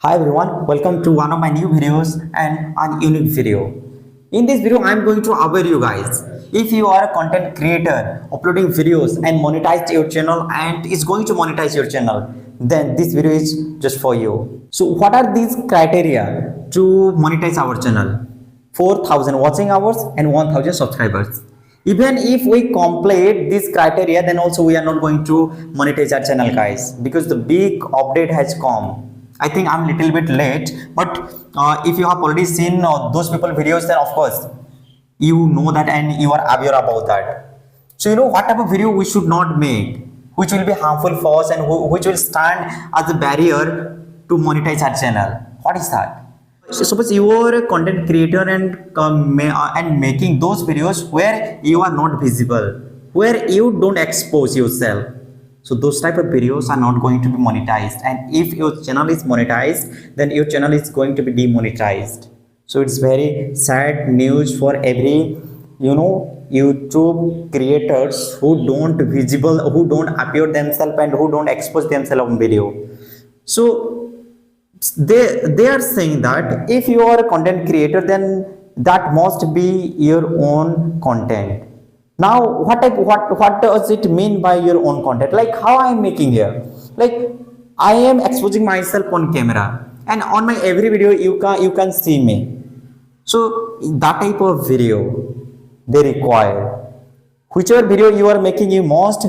Hi everyone, welcome to one of my new videos and a unique video. In this video, I am going to aware you guys. If you are a content creator uploading videos and monetize your channel and is going to monetize your channel, then this video is just for you. So what are these criteria to monetize our channel? 4,000 watching hours and 1,000 subscribers. Even if we complete this criteria, then also we are not going to monetize our channel, guys, because the big update has come. I think I'm a little bit late, but if you have already seen those people videos, then of course you know that and you are aware about that. So you know what type of video we should not make, which will be harmful for us and which will stand as a barrier to monetize our channel. What is that? So suppose you are a content creator and making those videos where you are not visible, where you don't expose yourself. So those type of videos are not going to be monetized, and if your channel is monetized, then your channel is going to be demonetized. So it's very sad news for every YouTube creators who don't visible, who don't appear themselves and who don't expose themselves on video. So they are saying that if you are a content creator, then that must be your own content. Now what does it mean by your own content? Like how I am making here, like I am exposing myself on camera, and on my every video you can see me. So that type of video they require. Whichever video you are making, you must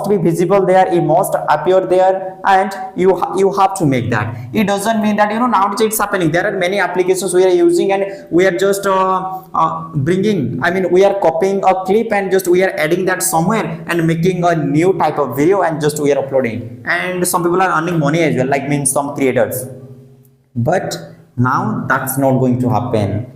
be visible there, you must appear there, and you have to make that. It doesn't mean that nowadays it's happening. There are many applications we are using and we are just we are copying a clip and just we are adding that somewhere and making a new type of video and just we are uploading, and some people are earning money as well, like means some creators. But now that's not going to happen.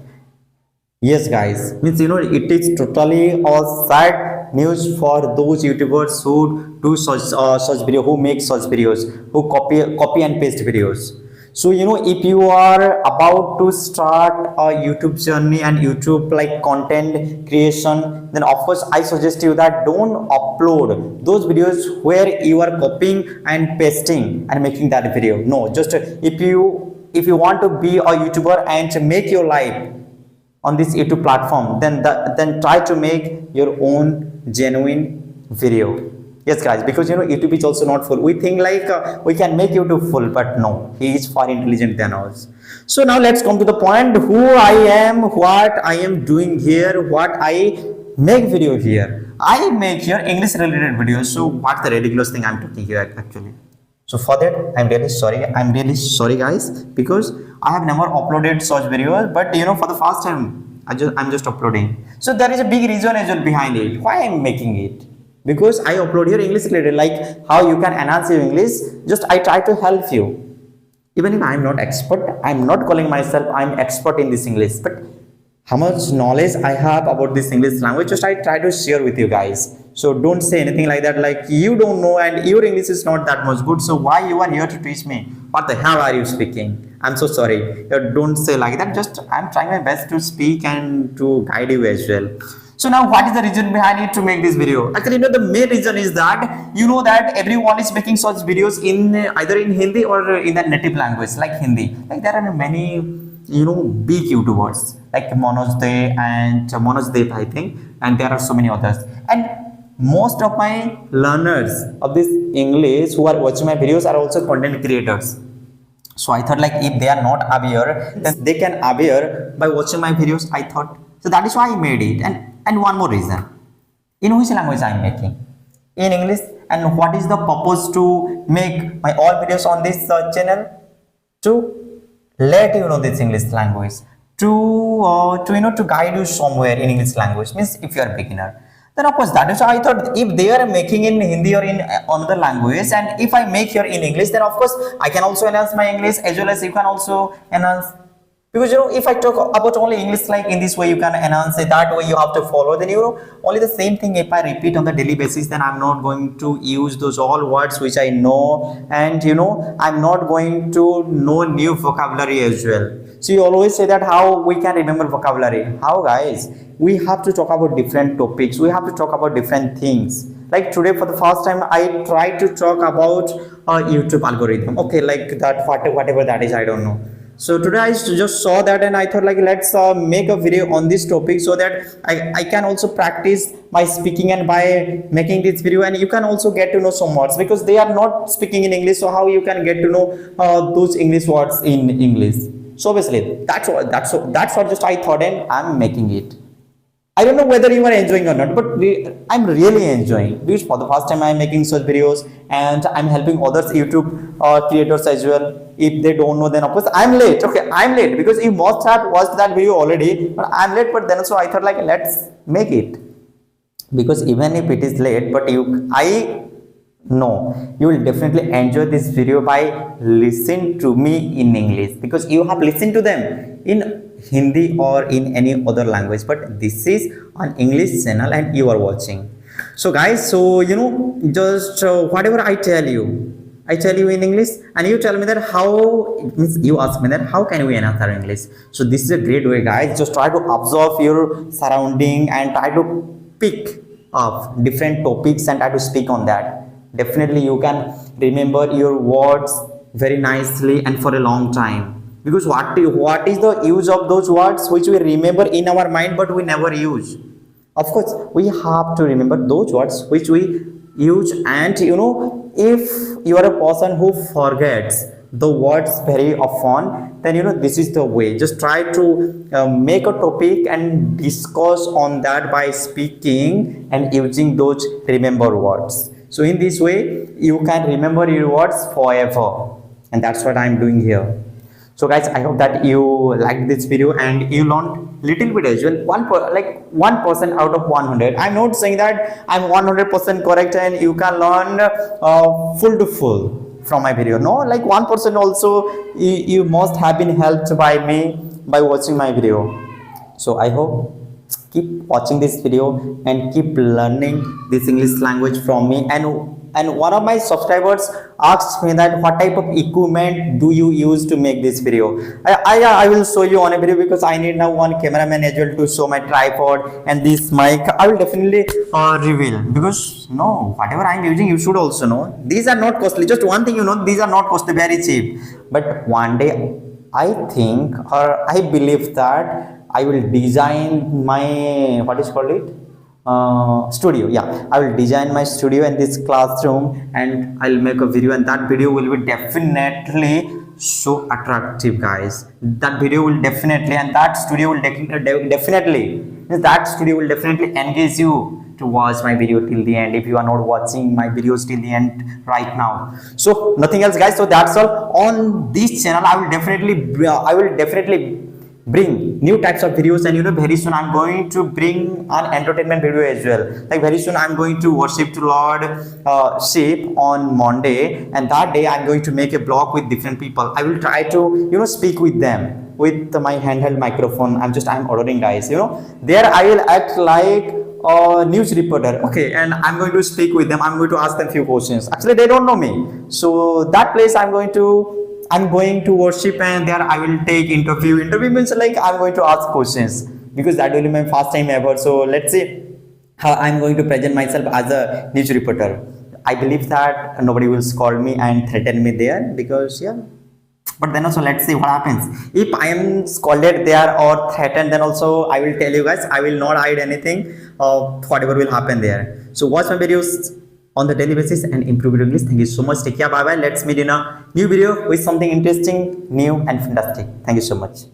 Yes guys, means it is totally a sad news for those YouTubers who do such video, who make such videos, who copy and paste videos. So if you are about to start a YouTube journey and YouTube like content creation, then of course I suggest you that don't upload those videos where you are copying and pasting and making that video. No, just if you want to be a YouTuber and make your life on this YouTube platform, then try to make your own genuine video. Yes guys, because YouTube is also not full. We think like we can make YouTube full, but no, he is far intelligent than us. So now let's come to the point, who I am, what I am doing here, what I make video here. I make here English related videos. So what's the ridiculous thing I'm talking here actually? So for that, I'm really sorry guys, because I have never uploaded such videos, but for the first time I'm just uploading. So there is a big reason as well behind it, why I'm making it. Because I upload here English related, like how you can enhance your English. Just I try to help you. Even if I'm not expert, I'm not calling myself I'm expert in this English, but how much knowledge I have about this English language, just I try to share with you guys. So don't say anything like that, like you don't know and your English is not that much good, so why you are here to teach me? What the hell are you speaking? I'm so sorry. Don't say like that. Just I'm trying my best to speak and to guide you as well. So now what is the reason behind it to make this video? Actually, the main reason is that that everyone is making such videos in either in Hindi or in their native language, like Hindi. Like there are many big YouTubers like Manoj Dev, I think, and there are so many others. And most of my learners of this English who are watching my videos are also content creators. So I thought like if they are not aware, then they can aware by watching my videos, I thought. So that is why I made it. And one more reason, in which language I am making? In English. And what is the purpose to make my all videos on this channel? To let you know this English language, to guide you somewhere in English language. Means if you are a beginner, then of course that is why I thought if they are making in Hindi or in another language, and if I make here in English, then of course I can also enhance my English as well as you can also enhance. Because if I talk about only English, like in this way you can enhance it, that way you have to follow, then only the same thing if I repeat on the daily basis, then I'm not going to use those all words which I know, and I'm not going to know new vocabulary as well. So you always say that how we can remember vocabulary. How guys? We have to talk about different topics, we have to talk about different things. Like today for the first time I tried to talk about YouTube algorithm. Okay, like that, whatever that is, I don't know. So today I just saw that and I thought like let's make a video on this topic so that I can also practice my speaking, and by making this video and you can also get to know some words, because they are not speaking in English, so how you can get to know those English words in English. So obviously that's what just I thought, and I'm making it. I don't know whether you are enjoying or not, but I'm really enjoying, because for the first time I'm making such videos and I'm helping others YouTube creators as well. If they don't know, then of course I'm late. Okay, I'm late because you must have watched that video already, but I'm late. But then also I thought like let's make it, because even if it is late, but I know you will definitely enjoy this video by listening to me in English, because you have listened to them in Hindi or in any other language, but this is an English channel and you are watching. So guys, so just whatever I tell you in English, and you tell me that how, means you ask me that how can we enhance our English. So this is a great way, guys. Just try to observe your surrounding and try to pick up different topics and try to speak on that. Definitely you can remember your words very nicely and for a long time. Because what is the use of those words which we remember in our mind but we never use? Of course, we have to remember those words which we use, and if you are a person who forgets the words very often, then this is the way. Just try to make a topic and discuss on that by speaking and using those remember words. So in this way, you can remember your words forever, and that's what I'm doing here. So guys, I hope that you liked this video and you learned little bit as well. 1% out of 100. I'm not saying that I'm 100% correct and you can learn full to full from my video. No, like 1% also you must have been helped by me by watching my video. So I hope keep watching this video and keep learning this English language from me. And one of my subscribers asked me that what type of equipment do you use to make this video. I will show you on a video, because I need now one cameraman as well to show my tripod and this mic. I will definitely reveal, because whatever I'm using you should also know these are not costly. Just one thing, these are not costly, very cheap. But one day I think, or I believe that I will design my, what is called it, studio. Yeah, I will design my studio in this classroom and I'll make a video, and that video will be definitely so attractive, guys. That video will definitely, and that studio will definitely engage you to watch my video till the end, if you are not watching my videos till the end right now. So nothing else, guys. So that's all on this channel. I will definitely bring new types of videos, and very soon I'm going to bring an entertainment video as well. Like very soon I'm going to worship to Lord Sheep on Monday, and that day I'm going to make a blog with different people. I will try to speak with them with my handheld microphone. I'm ordering, guys. There I will act like a news reporter. Okay, and I'm going to speak with them. I'm going to ask them few questions. Actually they don't know me, so that place I'm going to worship, and there I will take interview. Interview means like I'm going to ask questions, because that will be my first time ever. So let's see how I'm going to present myself as a news reporter. I believe that nobody will scold me and threaten me there, because but then also let's see what happens. If I am scolded there or threatened, then also I will tell you guys, I will not hide anything of whatever will happen there. So watch my videos on the daily basis and improve your English. Thank you so much. Take care. Bye bye. Let's meet in a new video with something interesting, new and fantastic. Thank you so much.